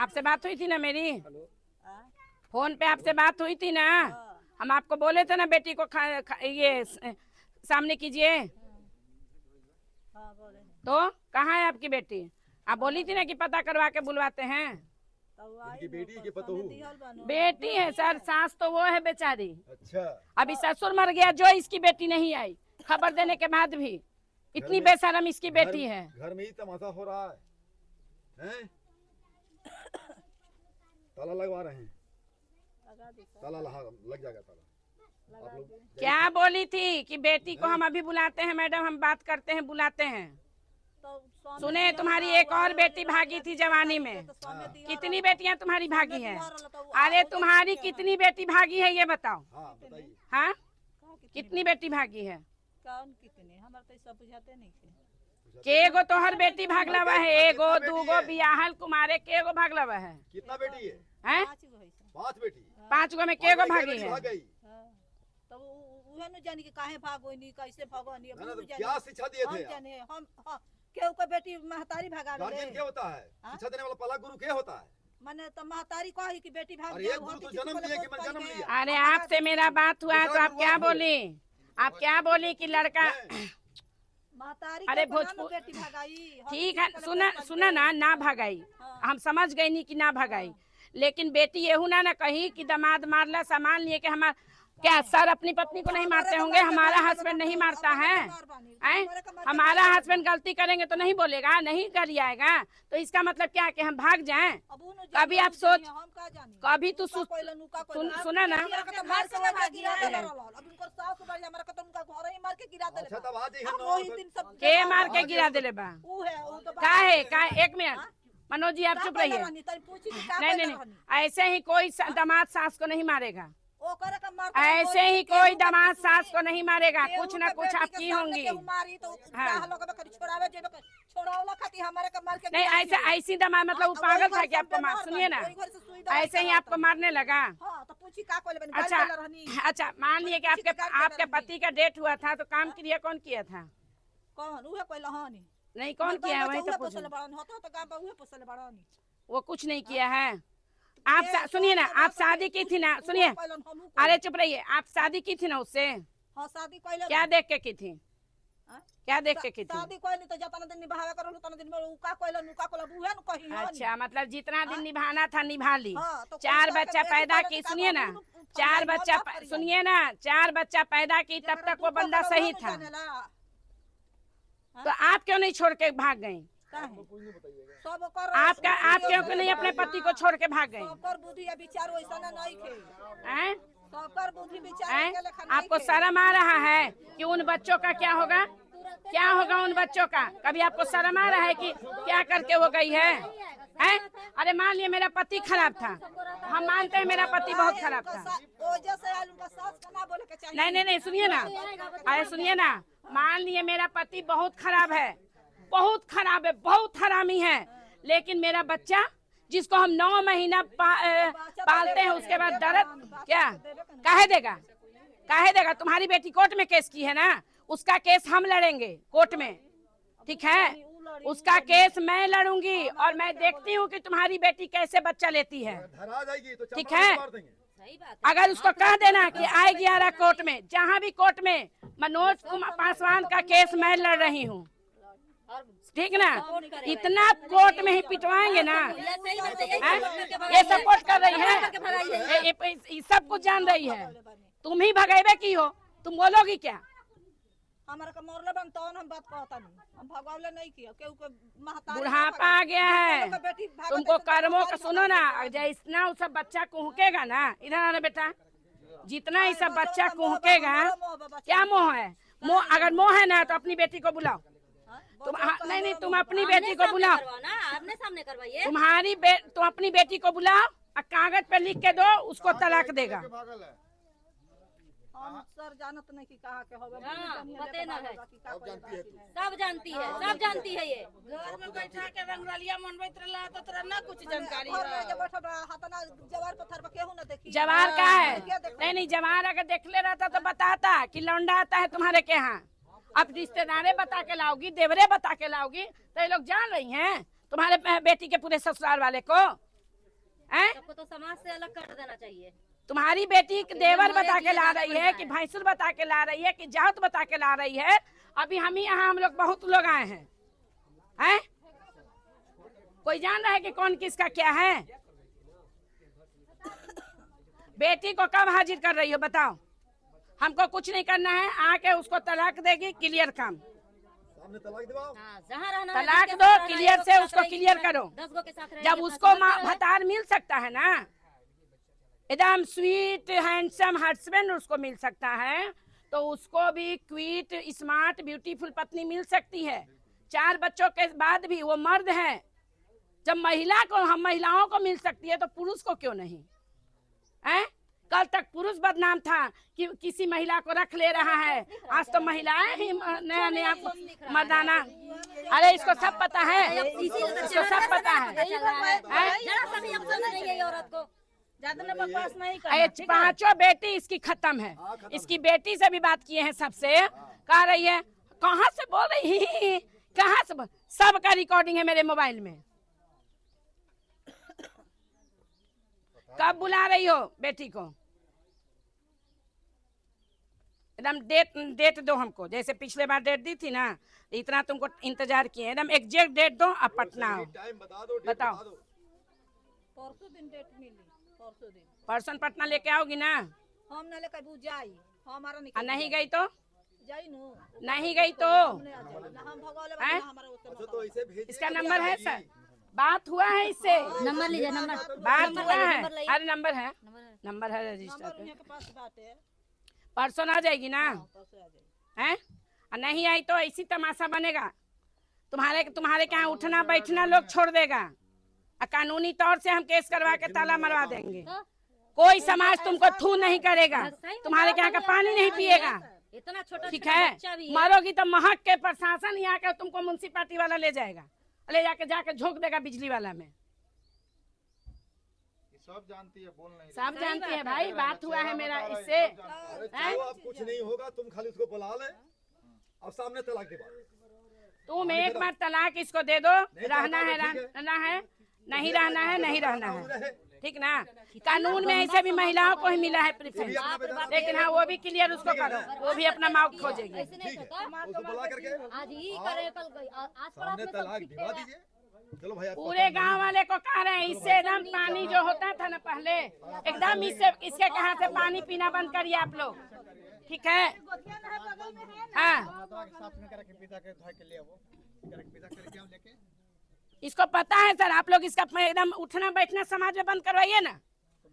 आपसे बात हुई थी ना मेरी, फोन पे आपसे बात हुई थी ना। हम आपको बोले थे ना बेटी को ये सामने कीजिए। तो कहाँ है आपकी बेटी? आप बोली थी ना कि पता करवा के बुलवाते हैं। बेटी है सर, सास तो वो है बेचारी। अच्छा, अभी ससुर मर गया जो इसकी बेटी नहीं आई, खबर देने के बाद भी। इतनी बेशरम इसकी बेटी है। घर में ही तमाशा हो रहा है? ताला लगवा रहे हैं, ताला लग जाएगा ताला। क्या बोली थी कि बेटी को हम अभी बुलाते हैं मैडम, हम बात करते हैं, बुलाते हैं। सुने, तुम्हारी एक और बेटी भागी थी जवानी में। कितनी बेटियां तुम्हारी भागी हैं? अरे तुम्हारी कितनी बेटी भागी है ये बताओ। हाँ, कितनी बेटी भागी है? केगो तो हर बेटी भागलवा है, एगो दूगो बियाहल कुमारे केगो भागलवा है। कितना बेटी है? हैं? 5 बेटी। 5 गो में केगो भागी है? तो उहे जानी कि काहे भागोनी, कैसे भागोनी। क्या शिक्षा दिए थे? हम केहू का बेटी महतारी भागा गए। गार्जियन क्या होता है? शिक्षा देने वाला पहला गुरु क्या होता है? मैंने तो महतारी कही कि बेटी भाग गई। गुरु तो जन्म दिए कि मैं जन्म लिया। अरे आपसे मेरा बात हुआ तो आप क्या बोली? आप क्या बोली कि लड़का महतारी? अरे भोजपुर बेटी भागाई, ठीक है, सुना ना भगाई, हम समझ गई नहीं कि ना भगाई, लेकिन बेटी येहू ना कही कि दामाद मारला, सामान लिए कि हमारा क्या सर अपनी पत्नी को नहीं मारते होंगे? हमारा हस्बैंड नहीं मारता है? हमारा हस्बैंड गलती करेंगे तो नहीं बोलेगा, नहीं कर आएगा, तो इसका मतलब क्या कि हम भाग जाएं? कभी आप सोच, कभी तू सुना ना, के मार के गिरा दिले बा? काहे? एक मिनट मनोज जी आप चुप रहिए। नहीं, ऐसे ही कोई दामाद सास को नहीं मारेगा, ऐसे ही कोई दामाद सास को नहीं मारेगा, कुछ ना कुछ आप की होंगी। नहीं ऐसा ऐसी दामाद मतलब वो पागल था कि आपको मार, सुनिए ना, ऐसे ही आपको मारने लगा। अच्छा मान लिए कि आपके पति का डेट हुआ था, तो काम के लिए कौन किया था? नहीं कौन किया है? वही तो वो कुछ नहीं किया है। आप सुनिए ना, आप शादी की थी ना, सुनिए, अरे चुप रहिए, आप शादी की थी ना उससे? क्या देख के की थी? क्या देख के की थी? अच्छा मतलब जितना दिन निभाना था निभा ली। 4 बच्चा पैदा की, सुनिए ना, 4 बच्चा, सुनिए ना, 4 बच्चा पैदा की, तब तक वो बंदा सही था, तो आप क्यों नहीं छोड़ के भाग गयी? आप क्यों नहीं अपने पति को छोड़ के भाग गए? आपको शर्म आ रहा है कि उन बच्चों का क्या होगा? क्या होगा उन बच्चों का? कभी आपको शर्म आ रहा है कि क्या करके हो गई है? अरे मान लिया मेरा पति खराब था, हम मानते हैं मेरा पति बहुत खराब था। नहीं सुनिए ना, अरे सुनिए ना, मान लिए मेरा पति बहुत खराब है, बहुत खराब है, बहुत हरामी है, लेकिन मेरा बच्चा जिसको हम 9 महीना पालते हैं, उसके बाद दर्द क्या काहे देगा? तुम्हारी बेटी कोर्ट में केस की है ना, उसका केस हम लड़ेंगे कोर्ट में, ठीक है? उसका केस मैं लड़ूंगी, और मैं देखती हूँ कि तुम्हारी बेटी कैसे बच्चा लेती है, ठीक है? अगर उसको कह देना कि आएगी आरा कोर्ट में, जहाँ भी कोर्ट में मनोज कुमार पासवान का केस मैं लड़ रही हूँ, ठीक ना? इतना कोर्ट में ही पिटवाएंगे ना। ये सपोर्ट कर रही है, ये सब कुछ जान रही है, तुम ही भगेबे की हो, तुम बोलोगी क्या? बुढ़ापा आ गया है, तुमको कर्मों का सुनो ना, जितना सब बच्चा कुहकेगा ना, इधर आना बेटा, जितना ही सब बच्चा कुहकेगा, क्या मोह है? अगर मोह है ना तो अपनी बेटी को बुलाओ। नहीं तुम अपनी बेटी को बुलाओ, आपने सामने करवाइए। तुम अपनी बेटी को बुलाओ और कागज पे लिख के दो, उसको तलाक देगा। सर जानत नहीं कि कहा के होगा, पते न है, सब जानती है ये। घर में बैठा के रंगरलिया मनबैत रहला तो तोरा ना कुछ जानकारी है? जवार पत्थर पर केहू न देखी। जवार का है? नहीं जवार अगर देखले रहता तो बताता कि लौंडा आता है तुम्हारे के यहाँ। अब रिश्तेदारे बता के लाओगी, देवरे बता के लाओगी, तो ये लोग जान रही हैं तुम्हारे बेटी के पूरे ससुराल वाले को? हैं? सबको तो समाज से अलग कर देना चाहिए। तुम्हारी बेटी देवर बता के ला रही है है कि भैंसुर बता के ला रही है कि जात बता के ला रही है। अभी हम ही यहाँ हम लोग बहुत लोग आए हैं, हैं? कोई जान रहा है कि कौन किसका क्या है? बेटी को कब हाजिर कर रही हो बताओ? हमको कुछ नहीं करना है, आके उसको तलाक देगी, क्लियर काम। सामने तलाक दिवाओ। हाँ, जहाँ रहना है, तलाक जिसके दो, साथ रहना है, क्लियर एक से के उसको साथ क्लियर रहेगी, करो। 10 गो के साथ रहेगी, जब बस उसको बस है। भतार मिल सकता है ना, एकदम स्वीट हैंडसम हस्बैंड उसको मिल सकता है, तो उसको भी क्वीट स्मार्ट ब्यूटीफुल पत्नी मिल सकती है। 4 बच्चों के बाद भी वो मर्द है। जब महिला को हम महिलाओं को मिल सकती है तो पुरुष को क्यों नहीं? हैं? कल तक पुरुष बदनाम था कि किसी महिला को रख ले रहा है, आज तो महिलाएं ही नया नया मर्दाना। अरे इसको सब पता है, इसको सब पता है। जरा सा भी अक्ल नहीं है ये औरत को। ज्यादा बकवास नहीं अरे करना। 5 बेटी इसकी खत्म है। इसकी बेटी से भी बात किए हैं, सबसे कह रही है कहाँ से बोल रही, कहाँ से सबका रिकॉर्डिंग है मेरे मोबाइल में। कब बुला रही हो बेटी को? एकदम डेट दो हमको, जैसे पिछले बार डेट दी थी ना, इतना तुमको इंतजार किए। एकदम एग्जैक्ट डेट दो, अब पटना आओ। टाइम बता दो, डेट बताओ। बता दो। परसों दिन डेट मिली, परसों दिन पर्सन पटना लेके आओगी ना? हम ना लेकर बू जाई, हमारा और निकल नहीं गई तो? जाई नु नहीं गई तो हमने आ जाई ना, हम भगवाले हैं? हमारा उतना अच्छा तो इसे भेजिए। इसका नंबर है सर? बात हुआ है इससे? नंबर लीजिए, नंबर बात नंबर हुआ लाइए, है? नंबर लाइए। अरे नंबर है, नंबर नंबर है रजिस्टर नंबर पे। उन्हीं के पास बात है। परसों आ जाएगी ना? परसों आ जाई। हैं? और नहीं आई तो ऐसी तमाशा बनेगा। तुम्हारे क्या उठना बैठना लोग छोड़ देगा, और कानूनी तौर से हम केस करवा के ताला मरवा देंगे। कोई समाज तुमको थू नहीं करेगा, तुम्हारे क्या का पानी नहीं पिएगा। इतना छोटा ठीक छोटा है? बच्चा भी है। मरोगी तो महक के प्रशासन यहाँ के तुमको म्युनिसिपालिटी वाला ले जाएगा, ले जाके झोंक देगा बिजली वाला में। सब जानती है, बोल नहीं सब जानती है भाई, बात हुआ है मेरा इससे। अरे चलो अब कुछ नहीं होगा, तुम खाली उसको बुला ले और सामने तलाक दिवा। तुम एक बार तलाक इसको दे दो, रहना है रहना है, नहीं रहना है नहीं रहना है, ठीक ना? कानून में ऐसे भी महिलाओं को ही मिला है प्रिफरेंस, लेकिन हाँ वो भी क्लियर उसको करो, वो भी अपना माउथ खोजेगी। ऐसे नहीं होता। उसको बुला करके आज ही करे, कल गई, आज पड़ोस सामने में सब तलाक सीखे दिवा हैं। दीजिए। चलो भाई, आपका पूरे गांव वाले को कह रहे हैं इससे एकदम पानी जो होता था ना पहले, एकदम इसके कहाँ से पानी पीना बंद करिए आप लोग, ठीक है? हाँ, इसको पता है सर, आप लोग इसका एकदम उठना बैठना समाज में बंद करवाइए ना।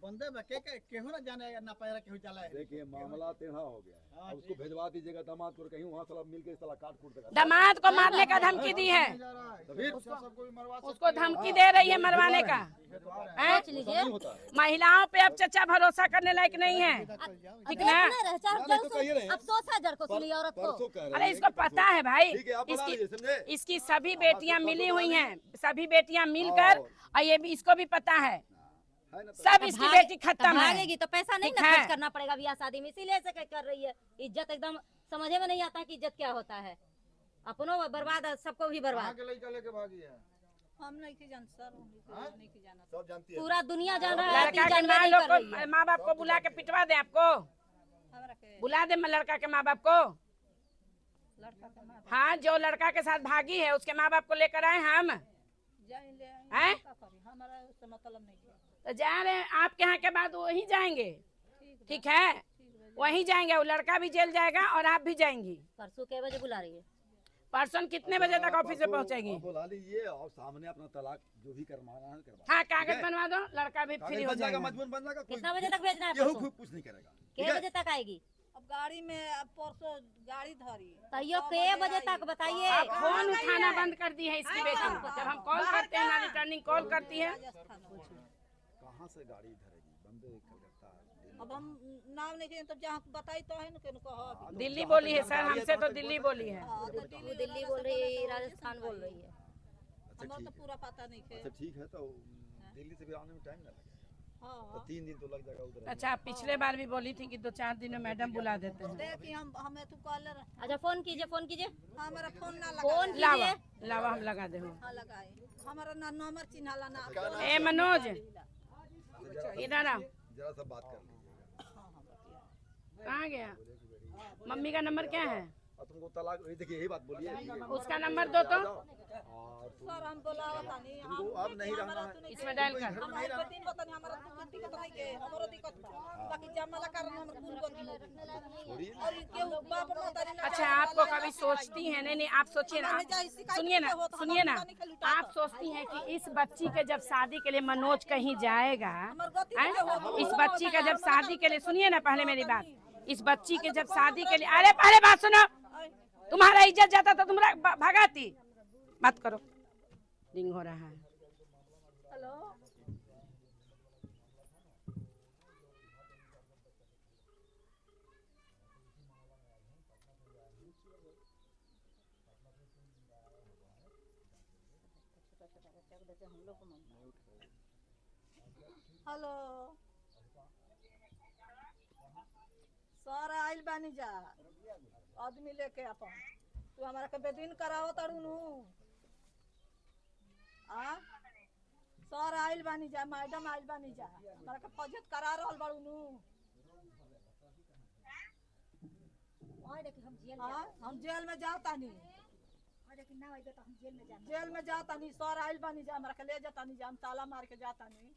बंदे में केहू ना जाने ना पाया केहू जाला है। देखिए मामला टेढ़ा हो गया है, अब उसको भेजवा दीजिएगा दामाद को, कहीं वहाँ साला मिल के साला काट कूट देगा। दामाद को मारने का धमकी दी है, तो फिर सबको भी मरवा उसको धमकी दे रही है मरवाने का। हैं? सोच लीजिए। नहीं होता है। महिलाओं पे अब चचा भरोसा करने लायक नहीं है, ठीक ना? तो कहिए रहे। अफसोस है जड़ को सुनी औरत को। परसों कह रहे अरे हैं इसको कि पता है भाई, ठीक है, आप बुला लीजिए, समझे? इसकी सभी बेटियां मिली हुई हैं, सभी बेटियां मिलकर, और ये भी इसको भी पता है, है ना? सब इसकी बेटी खत्म है। भागेगी तो पैसा नहीं ठीक ना है। खर्च करना पड़ेगा ब्याह शादी में, इसीलिए ऐसे कर रही है। इज्जत एकदम समझे में नहीं आता कि इज्जत क्या होता है। अपनों बर्बाद है, सबको भी बर्बाद। आगे लड़का लेके भागी है। हम नहीं की जान सर, हम नहीं की जाना। सब जानती है। पूरा दुनिया जान रहा है, लड़का के जानबे माँ नहीं लोग कर रही है। को, माँ बाप को बुला के पिटवा दे, आपको हमरा के बुला दे लड़का के माँ बाप को। लड़का के माँ हाँ, जो लड़का के साथ भागी है उसके माँ बाप को लेकर आए हम, जाए ले हैं? का करी, हमारा उससे मतलब नहीं है। तो जा रहे हैं आपके यहाँ के बाद वहीं जाएंगे, ठीक है? वहीं जाएंगे, वो लड़का भी जेल जाएगा और आप भी जाएंगी। परसों के बजे बुला रही है? पर्सन कितने बजे तक ऑफिस में पहुँचेगी? आप बुला लीजिए और सामने अपना तलाक जो भी करवाना है करवा। हाँ, कागज बनवा दो, लड़का भी फ्री कागज हो बन जाएगा, जाएगा। मजबूर बन जाएगा। कोई कितना बजे तक भेजना है केहू परसों? कुछ नहीं करेगा। के बजे तक आएगी? अब गाड़ी में अब परसों गाड़ी धरी तैयो के बजे तक बताइए। आप फोन उठाना बंद कर दी है इसकी बेटी, जब हम कॉल करते हैं ना, रिटर्निंग कॉल करती है। कहाँ से गाड़ी धरेगी, बंदे कलकत्ता दिल्ली। अब हम नाम नहीं तब जहाँ बताई तो है ना केन कह दिल्ली बोली है सर, हमसे तो दिल्ली बोली है। हां तो वो दिल्ली बोल रही है, राजस्थान बोल रही है। अच्छा हमारा ठीक तो है, पूरा पता नहीं है। अच्छा ठीक है, तो दिल्ली से भी आने में टाइम ना लगे, तो हां 3 दिन तो लग जाएगा उधर। अच्छा, आप पिछले बार भी बोली थी कि 2-4 दिन में मैडम बुला देते हैं। देखिए हम हमें तू कॉल अच्छा फोन कीजिए, फोन कीजिए, हमारा फोन ना लगा फोन लावा कीजिए। लावा, हम लगा दे। हां लगाए हमारा ना नंबर चिन्हला ना ए मनोज, इधर आओ। जरा सा बात कर लीजिएगा। कहाँ गया? मम्मी का नंबर क्या है? और तुमको तलाक देखिए यही बात बोलिए। उसका नंबर दो तो। सर हम बोलावा तानी तुमको अब नहीं रहना है। इसमें डायल कर। हमारे दिन बतानी हमारा दुख दिक्कत नहीं के हमरो दिक्कत बा बाकी जमाला कारण हमर कुल गति और के बाप माता ने अच्छा, आपको कभी सोचती हैं? नहीं नहीं, आप सोचिए ना, सुनिए ना, सुनिए ना, आप सोचती हैं कि इस बच्ची के जब शादी के लिए मनोज कहीं जाएगा, हैं? इस बच्ची का जब शादी के लिए, सुनिए ना पहले मेरी बात, इस बच्ची के जब शादी के लिए, अरे पहले बात सुनो, तुम्हारा इज्जत जाता तो तुम भगाती। बात करो, रिंग हो रहा है। हेलो हेलो सर आइल बानी जा आदमी लेके अपन तू हमारा के बेदीन करावो तड़ू आ सर आइल बानी जा मैडम आइल बानी जा हमारा के फौजत करा रहल बाड़ू नु हम जेल में जाता नहीं जेल में जाता नहीं सर आइल बानी जा हमारा के ले जाता नहीं जा हम ताला मार के जाता नहीं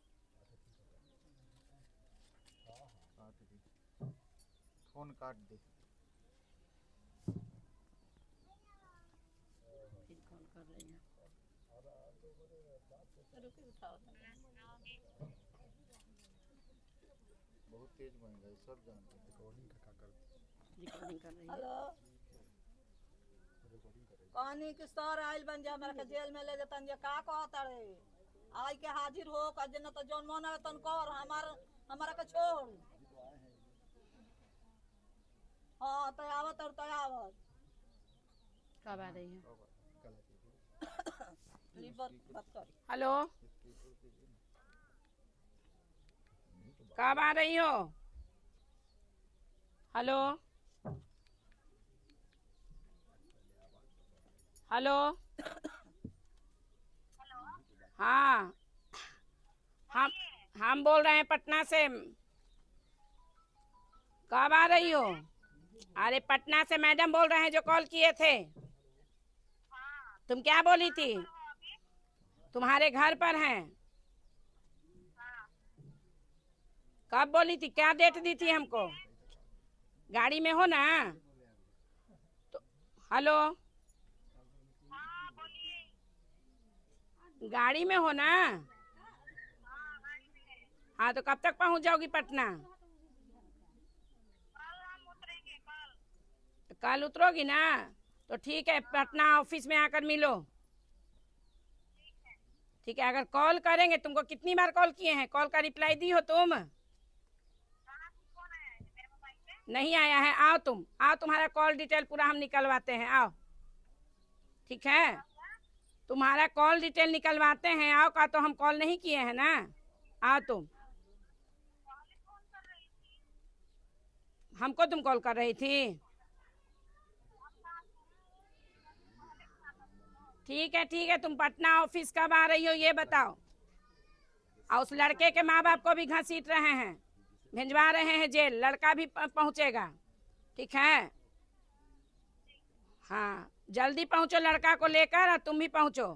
फोन काट दे। बहुत तेज बन गए सब जानते हैं। हेलो कहानी के सर आइल बन जा हमारा के जेल में ले जाता नहीं का कहता रे आई के हाजिर हो का जन तो जौन मन है तन कर हमारा के छोड़ हाँ तो आवत और तो आवत कब आ रही है? बात कर हेलो, कब आ रही हो? हेलो हेलो, हाँ, हम बोल रहे हैं पटना से। कब आ रही हो? अरे पटना से मैडम बोल रहे हैं जो कॉल किए थे। तुम क्या बोली थी? तुम्हारे घर पर हैं। कब बोली थी? क्या डेट दी थी हमको? गाड़ी में हो ना? तो हेलो, गाड़ी में हो ना? हाँ, तो कब तक पहुंच जाओगी पटना? कल उतरोगी ना? तो ठीक है, पटना ऑफिस में आकर मिलो। ठीक है, अगर कॉल करेंगे, तुमको कितनी बार कॉल किए हैं? कॉल का रिप्लाई दी हो तुम? नहीं आया है? आओ तुम, आओ, तुम्हारा कॉल डिटेल पूरा हम निकलवाते हैं, आओ। ठीक है, तुम्हारा कॉल डिटेल निकलवाते हैं, आओ। का तो हम कॉल नहीं किए हैं ना? आओ तुम। हमको तुम कॉल कर रही थी? ठीक है, तुम पटना ऑफिस कब आ रही हो ये बताओ। और उस लड़के के माँ बाप को भी घसीट रहे हैं, भिजवा रहे हैं जेल। लड़का भी पहुंचेगा, ठीक है? हाँ, जल्दी पहुंचो लड़का को लेकर, और तुम भी पहुंचो।